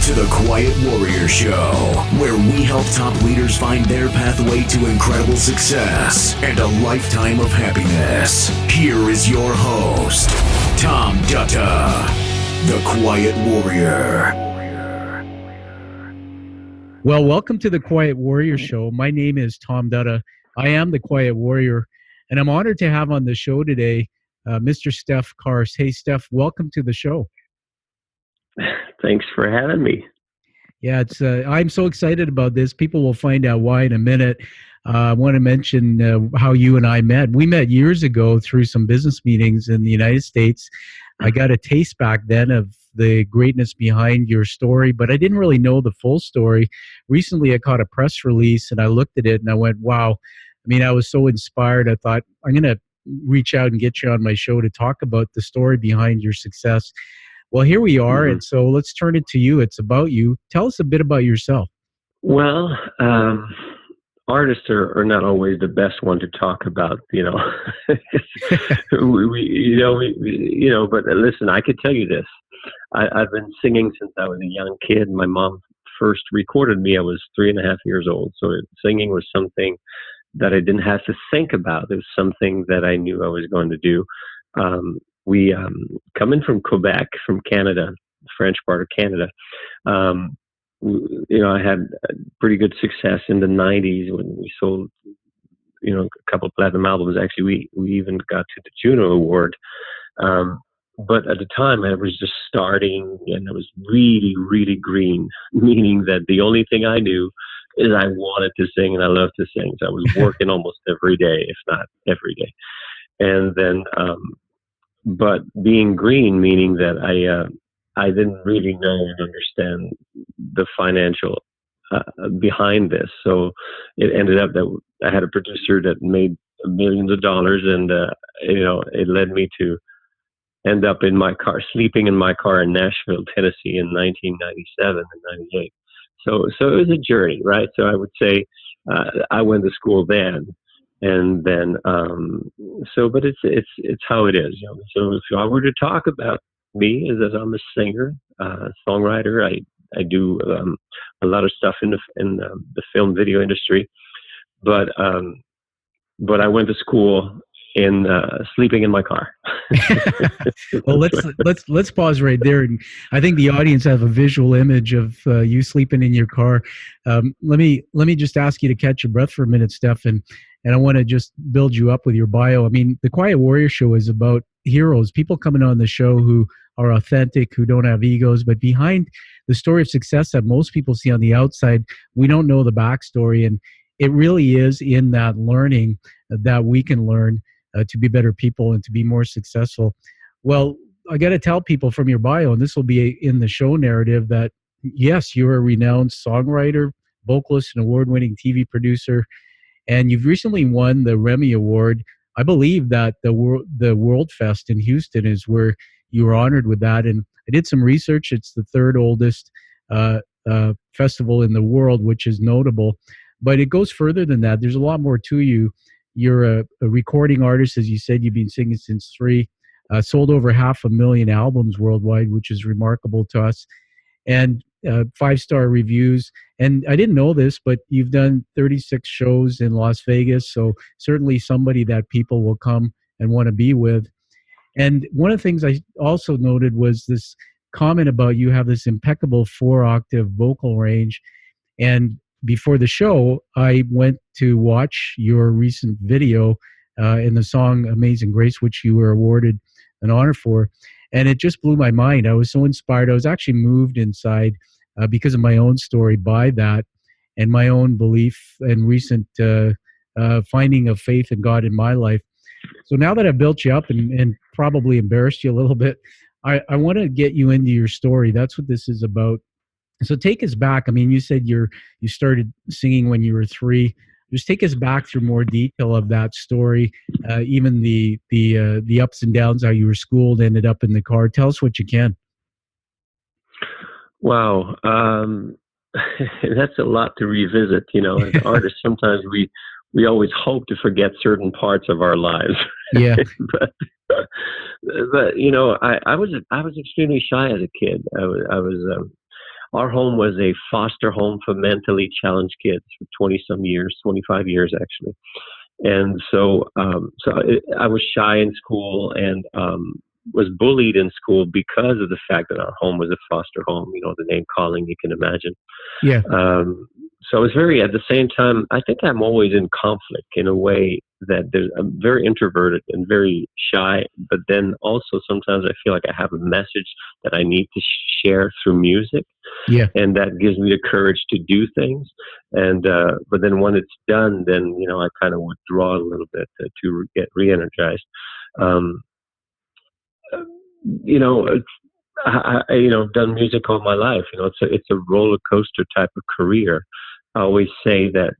to the Quiet Warrior Show, where we help top leaders find their pathway to incredible success and a lifetime of happiness. Here is your host, Tom Dutta, the Quiet Warrior. Well, welcome to the Quiet Warrior Show. My name is Tom Dutta. I am the Quiet Warrior, and I'm honored to have on the show today Mr. Steph Carse. Hey, Steph, welcome to the show. Thanks for having me. Yeah, I'm so excited about this. People will find out why in a minute. I want to mention how you and I met. We met years ago through some business meetings in the United States. I got a taste back then of the greatness behind your story, but I didn't really know the full story. Recently, I caught a press release and I looked at it and I went, wow. I mean, I was so inspired. I thought, I'm going to reach out and get you on my show to talk about the story behind your success. Well, here we are, and so let's turn it to you. It's about you. Tell us a bit about yourself. Well, artists are not always the best one to talk about, but listen, I could tell you this. I've been singing since I was a young kid. My mom first recorded me. I was 3.5 years old. So singing was something that I didn't have to think about. It was something that I knew I was going to do. We coming from Quebec, from Canada, the French part of Canada. I had pretty good success in the 90s when we sold, a couple of platinum albums. Actually, we even got to the Juno Award. But at the time, I was just starting, and I was really, really green, meaning that the only thing I knew is I wanted to sing, and I loved to sing. So I was working almost every day, if not every day. And then, but being green, meaning that I didn't really know and understand the financial behind this. So it ended up that I had a producer that made millions of dollars, and it led me to end up in my car, sleeping in my car in Nashville, Tennessee, in 1997 and 98. So it was a journey, right? So I would say I went to school then. And then, but it's how it is, So if I were to talk about me, is that I'm a singer, songwriter. I do a lot of stuff in the film video industry, but I went to school in sleeping in my car. Well, let's pause right there, and I think the audience have a visual image of you sleeping in your car. Let me just ask you to catch your breath for a minute, Steph, and I want to just build you up with your bio. I mean, the Quiet Warrior Show is about heroes, people coming on the show who are authentic, who don't have egos, but behind the story of success that most people see on the outside, we don't know the backstory, and it really is in that learning that we can learn to be better people and to be more successful. Well, I got to tell people from your bio, and this will be in the show narrative, that yes, you're a renowned songwriter, vocalist, and award-winning TV producer, and you've recently won the Remi Award. I believe that the WorldFest in Houston is where you were honored with that. And I did some research. It's the third oldest festival in the world, which is notable. But it goes further than that. There's a lot more to you. You're a recording artist, as you said. You've been singing since 3. Sold over 500,000 albums worldwide, which is remarkable to us. And 5-star reviews. And I didn't know this, but you've done 36 shows in Las Vegas. So certainly somebody that people will come and want to be with. And one of the things I also noted was this comment about you have this impeccable 4-octave vocal range. And before the show, I went to watch your recent video in the song Amazing Grace, which you were awarded an honor for. And it just blew my mind. I was so inspired. I was actually moved inside because of my own story by that and my own belief and recent finding of faith in God in my life. So now that I've built you up and probably embarrassed you a little bit, I want to get you into your story. That's what this is about. So take us back. I mean, you said you started singing when you were 3. Just take us back through more detail of that story, even the ups and downs, how you were schooled, ended up in the car. Tell us what you can. Wow. That's a lot to revisit. As artists, sometimes we always hope to forget certain parts of our lives. Yeah. but I was extremely shy as a kid. our home was a foster home for mentally challenged kids for 20 some years, 25 years actually. And I was shy in school and was bullied in school because of the fact that our home was a foster home, the name calling, you can imagine. Yeah. So I was at the same time, I think I'm always in conflict in a way that I'm very introverted and very shy, but then also sometimes I feel like I have a message that I need to share through music. Yeah. And that gives me the courage to do things. And, but then when it's done, then, I kind of withdraw a little bit to get re-energized. I've done music all my life. It's a roller coaster type of career. I always say that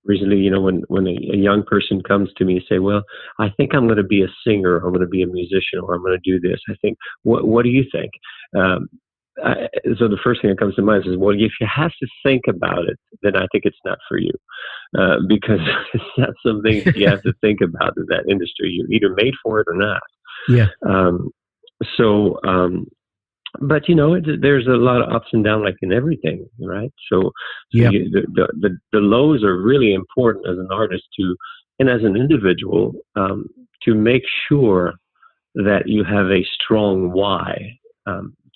recently, when a young person comes to me and say, "Well, I think I'm going to be a singer, or I'm going to be a musician, or I'm going to do this," I think, "What do you think?" So the first thing that comes to mind is, "Well, if you have to think about it, then I think it's not for you, because it's not something you have to think about in that industry. You're either made for it or not." Yeah. But there's a lot of ups and downs, like in everything, right? So Yeah. the lows are really important as an artist and as an individual, to make sure that you have a strong why.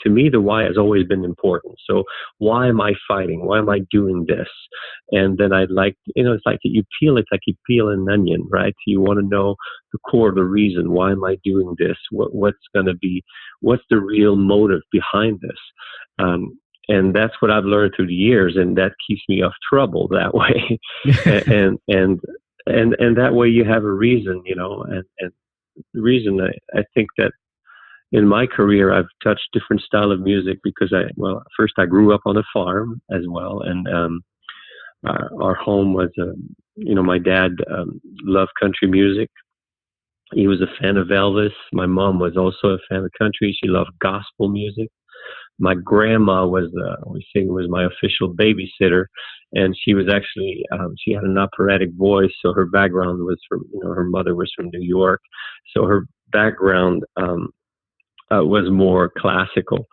To me, the why has always been important. So why am I fighting? Why am I doing this? And then it's like you peel an onion, right? You want to know the core of the reason. Why am I doing this? What's the real motive behind this? And that's what I've learned through the years, and that keeps me off trouble that way. and that way you have a reason, and the reason I think that in my career, I've touched different style of music because first I grew up on a farm as well. And, our home was, my dad, loved country music. He was a fan of Elvis. My mom was also a fan of country. She loved gospel music. My grandma was my official babysitter, and she was actually, she had an operatic voice. So her background was her mother was from New York. So her background, was more classical.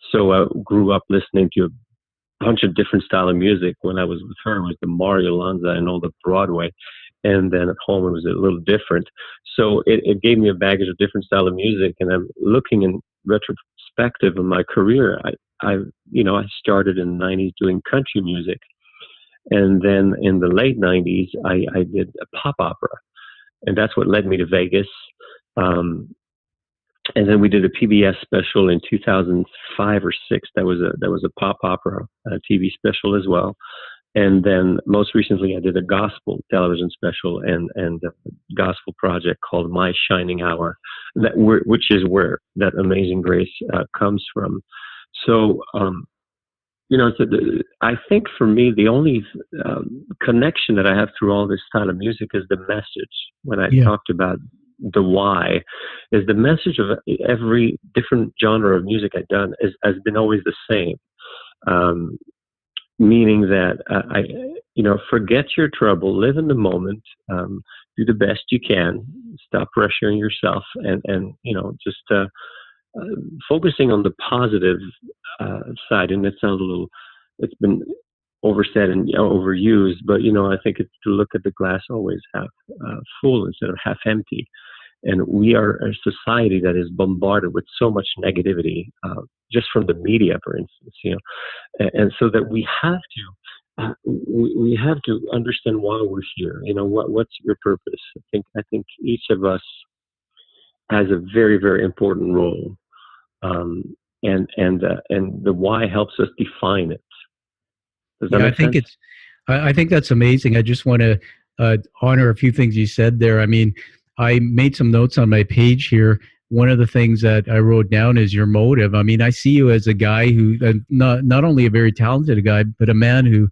So I grew up listening to a bunch of different style of music. When I was with her, it was the Mario Lanza and all the Broadway. And then at home, it was a little different. So it gave me a baggage of different style of music. And I'm looking in retrospective of my career. I started in the 90s doing country music. And then in the late 90s, I did a pop opera. And that's what led me to Vegas. And then we did a PBS special in 2005 or 6. That was a pop opera TV special as well. And then most recently, I did a gospel television special and a gospel project called My Shining Hour, which is where that Amazing Grace comes from. So, I think for me, the only connection that I have through all this style of music is the message. When I talked about the why, is the message of every different genre of music I've done has been always the same. Meaning that forget your trouble, live in the moment, do the best you can, stop pressuring yourself, and just focusing on the positive side. And it sounds it's been oversaid and overused, but I think it's to look at the glass always half full instead of half empty. And we are a society that is bombarded with so much negativity, just from the media, for instance, and so that we have to understand why we're here. What's your purpose? I think each of us has a very, very important role, and the why helps us define it. Does that make sense? I think that's amazing. I just want to honor a few things you said there. I mean, I made some notes on my page here. One of the things that I wrote down is your motive. I mean, I see you as a guy who, not only a very talented guy, but a man who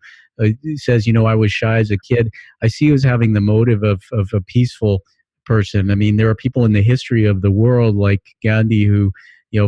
says, I was shy as a kid. I see you as having the motive of a peaceful person. I mean, there are people in the history of the world like Gandhi who,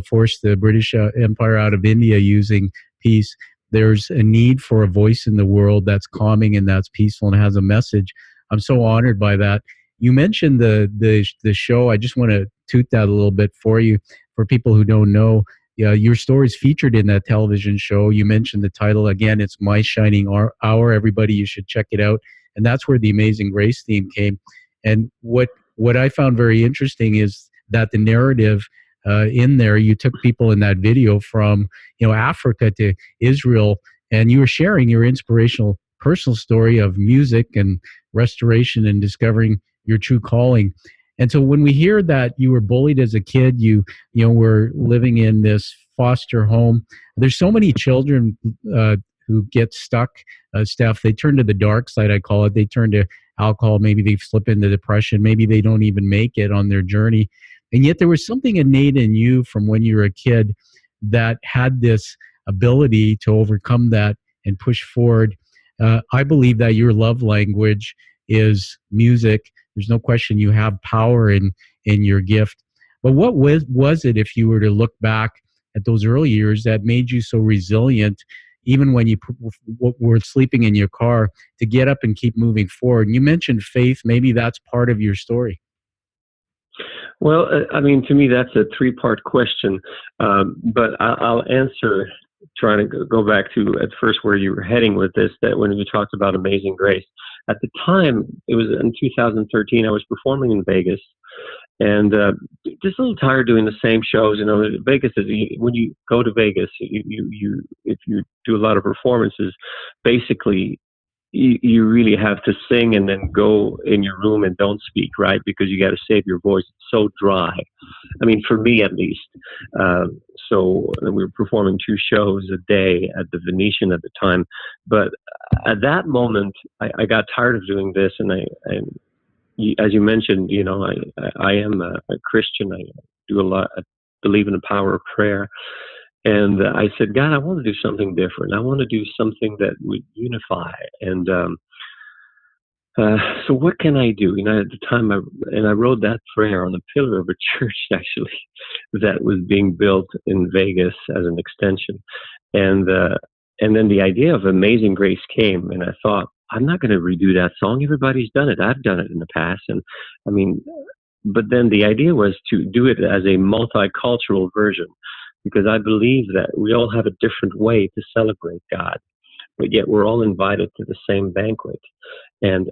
forced the British Empire out of India using peace. There's a need for a voice in the world that's calming and that's peaceful and has a message. I'm so honored by that. You mentioned the show. I just want to toot that a little bit for you, for people who don't know. your story's featured in that television show. You mentioned the title again. It's My Shining Hour. Everybody, you should check it out. And that's where the Amazing Grace theme came. And what I found very interesting is that the narrative in there, you took people in that video from Africa to Israel, and you were sharing your inspirational personal story of music and restoration and discovering your true calling. And so when we hear that you were bullied as a kid, you were living in this foster home. There's so many children who get stuck, Steph. They turn to the dark side, I call it. They turn to alcohol. Maybe they slip into depression. Maybe they don't even make it on their journey. And yet there was something innate in you from when you were a kid that had this ability to overcome that and push forward. I believe that your love language is music. There's no question you have power in your gift. But what was it, if you were to look back at those early years, that made you so resilient, even when you were sleeping in your car, to get up and keep moving forward? And you mentioned faith. Maybe that's part of your story. Well, I mean, to me, that's a three-part question, but I'll answer trying to go back to at first where you were heading with this, that when you talked about Amazing Grace. At the time, it was in 2013, I was performing in Vegas, and just a little tired doing the same shows. Vegas is, when you go to Vegas, you if you do a lot of performances, basically, you really have to sing and then go in your room and don't speak, right? Because you got to save your voice. It's so dry. I mean, for me at least. So we were performing 2 shows a day at the Venetian at the time. But at that moment, I got tired of doing this. And as you mentioned, I am a Christian. I do a lot. I believe in the power of prayer. And I said, God, I want to do something different. I want to do something that would unify. And so what can I do? At the time, I wrote that prayer on the pillar of a church, actually, that was being built in Vegas as an extension. And then the idea of Amazing Grace came, and I thought, I'm not going to redo that song. Everybody's done it. I've done it in the past. And I mean, but then the idea was to do it as a multicultural version, because I believe that we all have a different way to celebrate God, but yet we're all invited to the same banquet. And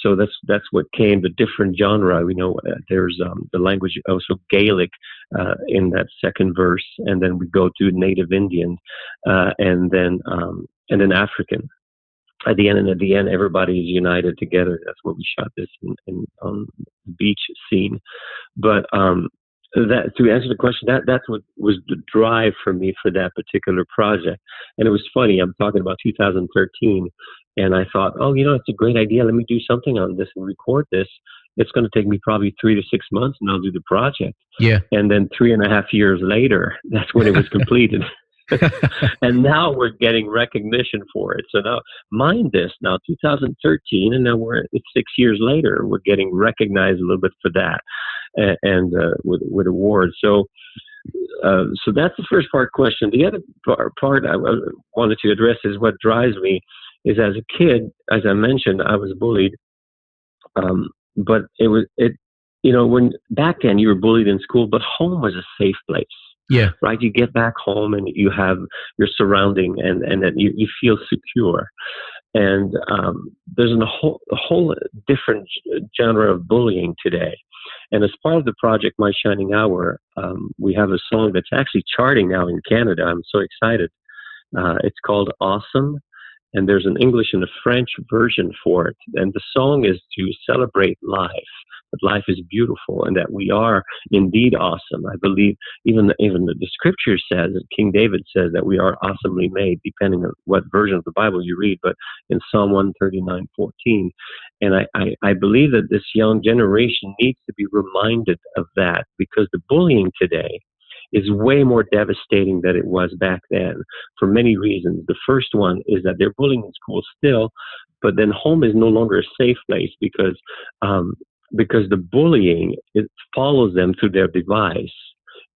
so that's what came, the different genre. We know there's the language, also Gaelic in that second verse, and then we go to Native Indian, and then African. At the end, everybody is united together. That's where we shot this in on the beach scene. But that, to answer the question, that's what was the drive for me for that particular project. And it was funny. I'm talking about 2013, and I thought, it's a great idea. Let me do something on this and record this. It's going to take me probably 3 to 6 months, and I'll do the project. Yeah. And then 3.5 years later, that's when it was completed. And now we're getting recognition for it. So now, mind this, now 2013, and now it's 6 years later, we're getting recognized a little bit for that, and with awards. So that's the first part question. The other part I wanted to address is what drives me is, as a kid, as I mentioned, I was bullied, but when back then you were bullied in school, but home was a safe place. Yeah. Right. You get back home and you have your surrounding, and then you feel secure. And there's a whole different genre of bullying today. And as part of the project, My Shining Hour, we have a song that's actually charting now in Canada. I'm so excited. It's called Awesome. And there's an English and a French version for it. And the song is to celebrate life, that life is beautiful and that we are indeed awesome. I believe even the scripture says, King David says that we are awesomely made, depending on what version of the Bible you read, but in Psalm 139:14. And I believe that this young generation needs to be reminded of that, because the bullying today is way more devastating than it was back then, for many reasons. The first one is that they're bullying in school still, but then home is no longer a safe place, because the bullying, it follows them through their device.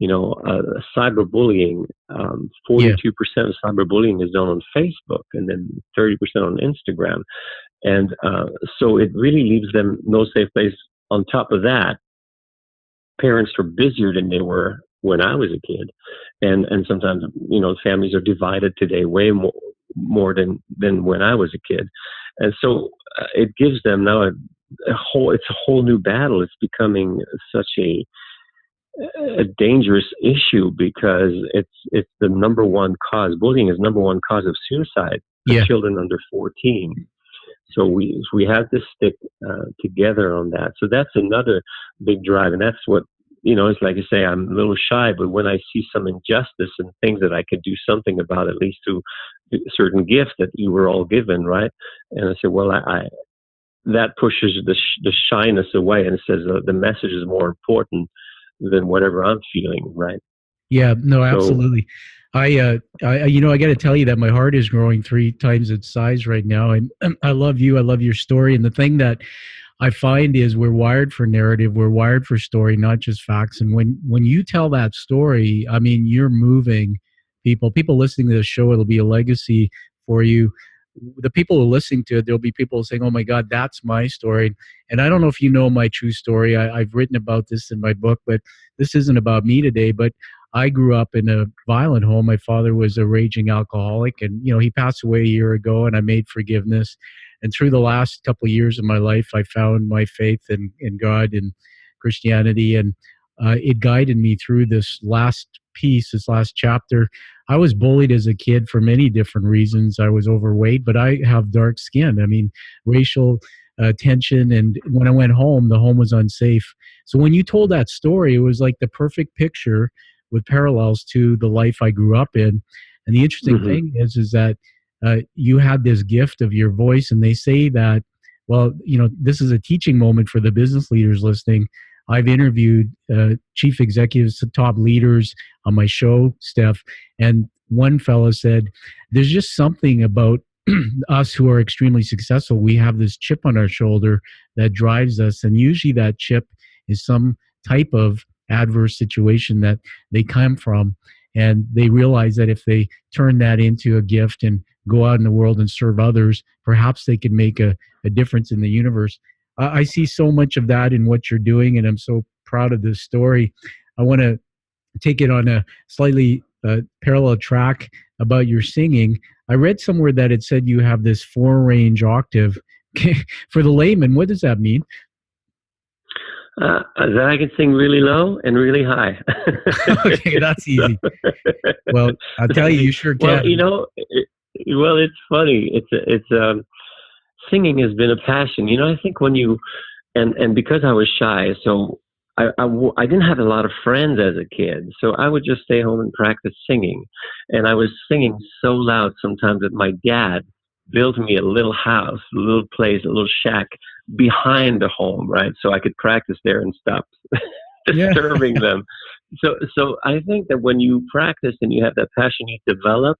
Cyberbullying, 42% of cyberbullying is done on Facebook, and then 30% on Instagram. And so it really leaves them no safe place. On top of that, parents are busier than they were when I was a kid, and sometimes families are divided today way more than when I was a kid, and so it gives them now it's a whole new battle. It's becoming such a dangerous issue because it's the number one cause. Bullying is number one cause of suicide for children under 14. So we have to stick together on that. So that's another big drive, and that's what it's like you say. I'm a little shy, but when I see some injustice and things that I could do something about, at least through certain gifts that you were all given, right? And I say, well, I that pushes the shyness away, and it says the message is more important than whatever I'm feeling, right? Yeah, no, absolutely. I got to tell you that my heart is growing 3 times its size right now. And I love you. I love your story. And the thing that I find is we're wired for narrative. We're wired for story, not just facts. And when you tell that story, I mean, you're moving people listening to the show. It'll be a legacy for you. The people who are listening to it, there'll be people saying, oh my God, that's my story. And I don't know if you know my true story. I've written about this in my book, but this isn't about me today. But I grew up in a violent home. My father was a raging alcoholic, and he passed away a year ago, and I made forgiveness. And through the last couple of years of my life, I found my faith in God and Christianity, and it guided me through this last piece, this last chapter. I was bullied as a kid for many different reasons. I was overweight, but I have dark skin. I mean, racial tension, and when I went home, the home was unsafe. So when you told that story, it was like the perfect picture with parallels to the life I grew up in. And the interesting thing is that you had this gift of your voice, and they say that, well, this is a teaching moment for the business leaders listening. I've interviewed chief executives, top leaders on my show, Steph, and one fellow said, there's just something about us who are extremely successful. We have this chip on our shoulder that drives us, and usually that chip is some type of adverse situation that they come from, and they realize that if they turn that into a gift and go out in the world and serve others, perhaps they can make a difference in the universe. I see so much of that in what you're doing, and I'm so proud of this story. I want to take it on a slightly parallel track about your singing. I read somewhere that it said you have this 4-range octave. For the layman, what does that mean? That I can sing really low and really high. Okay, that's easy. Well, I'll tell you, you sure can. Well, it's funny. It's singing has been a passion. I think when you, and because I was shy, so I didn't have a lot of friends as a kid, so I would just stay home and practice singing. And I was singing so loud sometimes that my dad built me a little house, a little place, a little shack behind the home, right? So I could practice there and stop disturbing them. So I think that when you practice and you have that passion, you develop,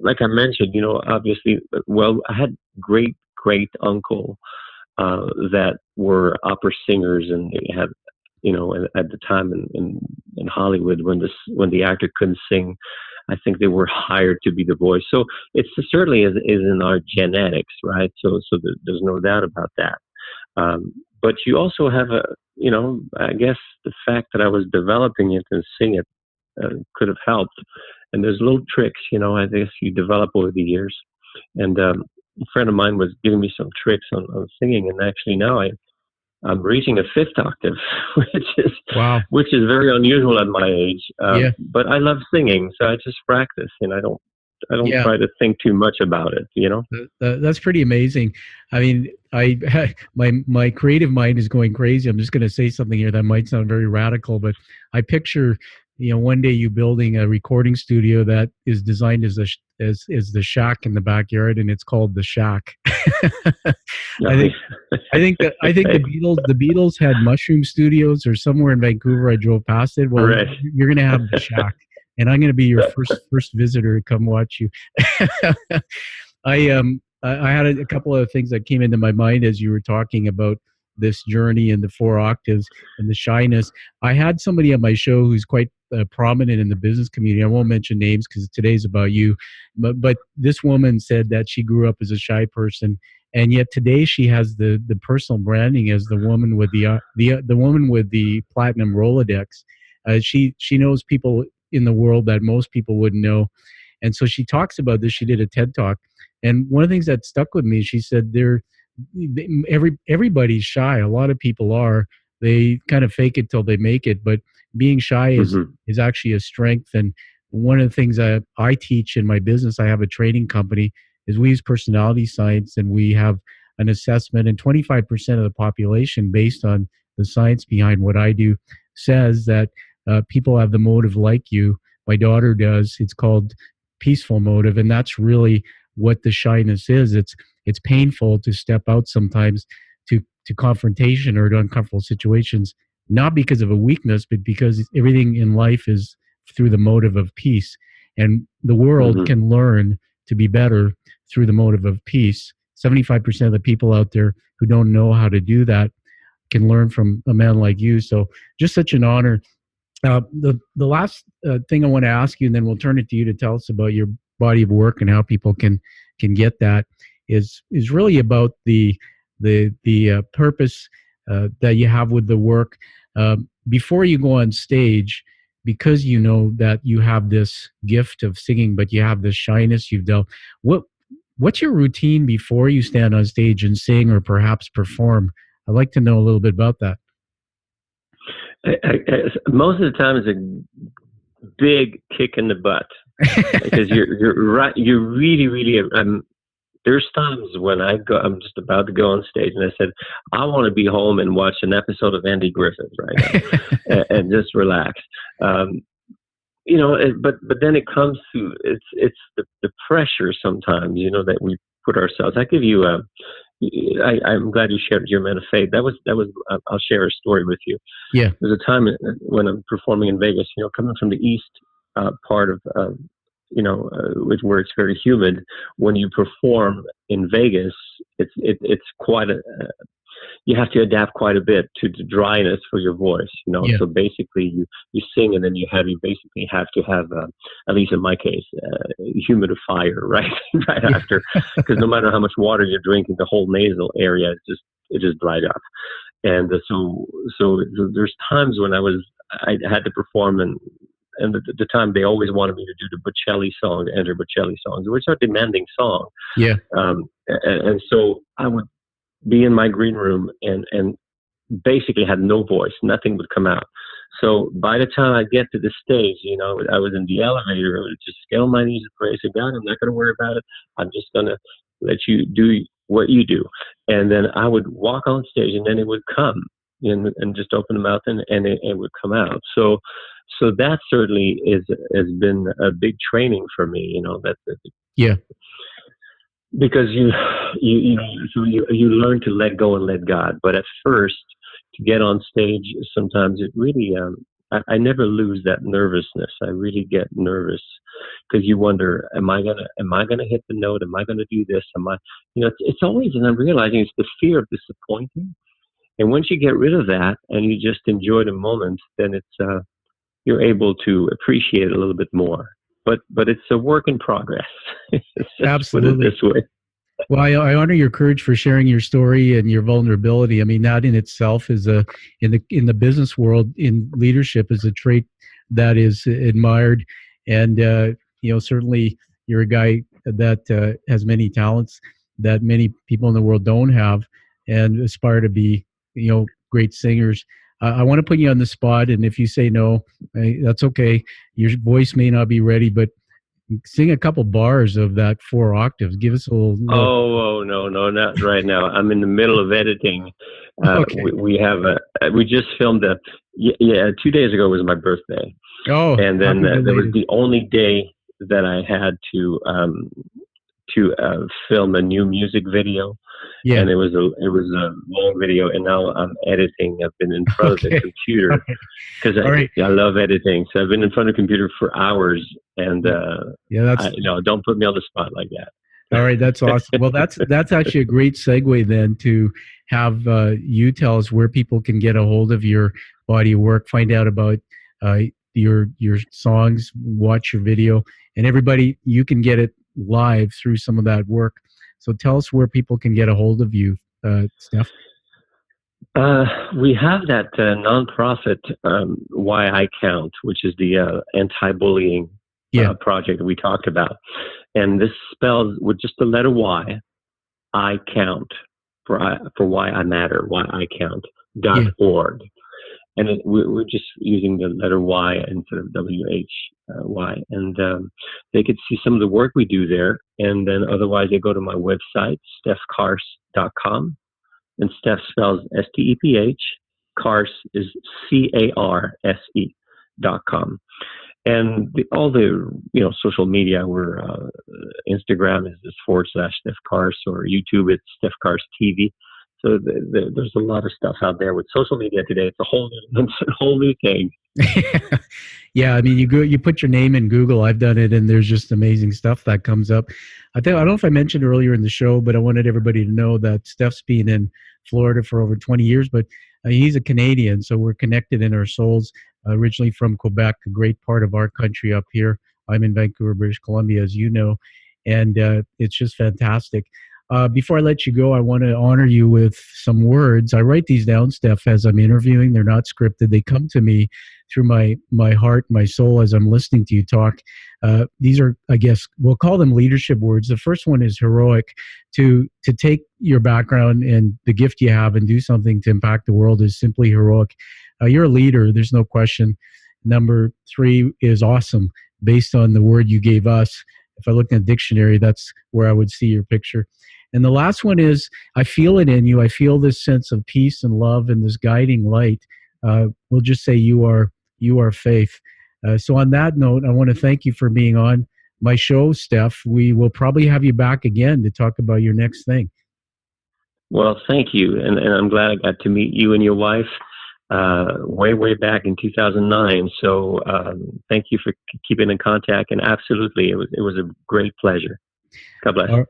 like I mentioned, obviously, well, I had great uncle that were opera singers, and they had, at the time in Hollywood, when the actor couldn't sing, I think they were hired to be the voice. So it certainly is in our genetics, right? So there's no doubt about that. But you also have I guess the fact that I was developing it and sing it could have helped. And there's little tricks, I guess you develop over the years. And a friend of mine was giving me some tricks on singing, and actually now I'm reaching a 5th octave, which is very unusual at my age. But I love singing, so I just practice, and I don't try to think too much about it. That's pretty amazing. I mean, my creative mind is going crazy. I'm just going to say something here that might sound very radical, but I picture one day you building a recording studio that is designed as the shack in the backyard, and it's called the Shack. I think the Beatles had mushroom studios, or somewhere in Vancouver. I drove past it. Well, right. You're going to have the Shack, and I'm going to be your first visitor to come watch you. I had a couple of things that came into my mind as you were talking about this journey and the 4 octaves and the shyness. I had somebody on my show who's quite prominent in the business community. I won't mention names because today's about you. But this woman said that she grew up as a shy person, and yet today she has the personal branding as the woman with the woman with the platinum Rolodex. She knows people in the world that most people wouldn't know, and so she talks about this. She did a TED Talk, and one of the things that stuck with me, she said, everybody's shy. A lot of people are. They kind of fake it till they make it, but being shy is actually a strength. And one of the things I teach in my business, I have a training company, is we use personality science, and we have an assessment, and 25% of the population, based on the science behind what I do, says that people have the motive like you. My daughter does. It's called peaceful motive, and that's really what the shyness is. It's painful to step out sometimes to confrontation or to uncomfortable situations, not because of a weakness, but because everything in life is through the motive of peace. And the world can learn to be better through the motive of peace. 75% of the people out there who don't know how to do that can learn from a man like you. So just such an honor. The last thing I want to ask you, and then we'll turn it to you to tell us about your body of work and how people can get that, is really about the purpose that you have with the work. Before you go on stage, because you know that you have this gift of singing, but you have this shyness you've dealt. What's your routine before you stand on stage and sing or perhaps perform? I'd like to know a little bit about that. Most of the time, it's a big kick in the butt because you're right. You're really. There's times when I'm just about to go on stage, and I said, I want to be home and watch an episode of Andy Griffith right now and just relax. But then it comes to it's the pressure sometimes, that we put ourselves. I give you I'm glad you shared your Man of Faith. That was I'll share a story with you. Yeah. There's a time when I'm performing in Vegas, coming from the east part of where it's very humid. When you perform in Vegas, it's quite you have to adapt quite a bit to the dryness for your voice, Yeah. So basically you sing, and then you basically have to have, at least in my case, humidifier, right? right after, because no matter how much water you're drinking, the whole nasal area, it just dried up. And so there's times when I had to perform, and at the time they always wanted me to do the Bocelli songs, Andrew Bocelli songs, which are demanding songs. Yeah. And so I would be in my green room and basically had no voice. Nothing would come out. So by the time I get to the stage, I was in the elevator. I would just get on my knees and pray. I said, God, I'm not going to worry about it. I'm just going to let you do what you do. And then I would walk on stage, and then it would come and just open the mouth, and it would come out. So that certainly has been a big training for me, Yeah. Because you learn to let go and let God. But at first, to get on stage, sometimes it really, I never lose that nervousness. I really get nervous because you wonder, am I gonna hit the note? Am I gonna do this? It's always, and I'm realizing it's the fear of disappointing. And once you get rid of that and you just enjoy the moment, then it's you're able to appreciate it a little bit more. But it's a work in progress. Absolutely. Put it this way. Well, I honor your courage for sharing your story and your vulnerability. I mean, that in itself is in the business world, in leadership, is a trait that is admired. And certainly you're a guy that has many talents that many people in the world don't have, and aspire to be great singers. I want to put you on the spot, and if you say no, that's okay. Your voice may not be ready, but sing a couple bars of that 4 octaves. Give us a little. Oh no, not right now. I'm in the middle of editing. Okay. We just filmed 2 days ago was my birthday. Oh, and then that was the only day that I had to film a new music video. Yeah. And it was a long video, and now I'm editing. I've been in front of the computer because I love editing. So I've been in front of the computer for hours, and don't put me on the spot like that. All right, that's awesome. Well, that's actually a great segue then to have you tell us where people can get a hold of your body of work, find out about your songs, watch your video, and everybody, you can get it live through some of that work So tell us where people can get a hold of you, Steph. We have that nonprofit Why I Count, which is the anti-bullying project that we talked about. And this spells with just the letter Y, I count, for why I matter, why I count, .org. And we're just using the letter Y instead of WHY. And they could see some of the work we do there. And then otherwise they go to my website, stephcarse.com. And Steph spells STEPH. Carse is CARSE.com. And all the social media, we're Instagram is this /Steph Carse, or YouTube it's Steph Carse TV. So there's a lot of stuff out there with social media today. It's a whole new thing. Yeah, I mean, you put your name in Google. I've done it, and there's just amazing stuff that comes up. I don't know if I mentioned earlier in the show, but I wanted everybody to know that Steph's been in Florida for over 20 years, but he's a Canadian, so we're connected in our souls. Originally from Quebec, a great part of our country up here. I'm in Vancouver, British Columbia, as you know, and it's just fantastic. Before I let you go, I want to honor you with some words. I write these down, Steph, as I'm interviewing. They're not scripted. They come to me through my heart, my soul, as I'm listening to you talk. These are, I guess, we'll call them leadership words. The first one is heroic. To take your background and the gift you have and do something to impact the world is simply heroic. You're a leader. There's no question. Number 3 is awesome, based on the word you gave us. If I look in the dictionary, that's where I would see your picture. And the last one is, I feel it in you. I feel this sense of peace and love and this guiding light. We'll just say you are faith. So on that note, I want to thank you for being on my show, Steph. We will probably have you back again to talk about your next thing. Well, thank you. And I'm glad I got to meet you and your wife way back in 2009. So thank you for keeping in contact. And absolutely, it was a great pleasure. God bless.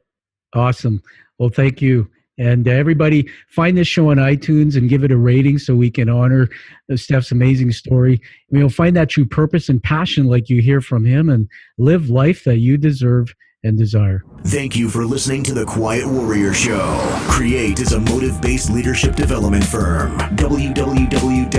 Awesome. Well, thank you. And everybody, find this show on iTunes and give it a rating so we can honor Steph's amazing story. Find that true purpose and passion like you hear from him, and live life that you deserve and desire. Thank you for listening to The Quiet Warrior Show. Create is a motive-based leadership development firm. www.kreat.ca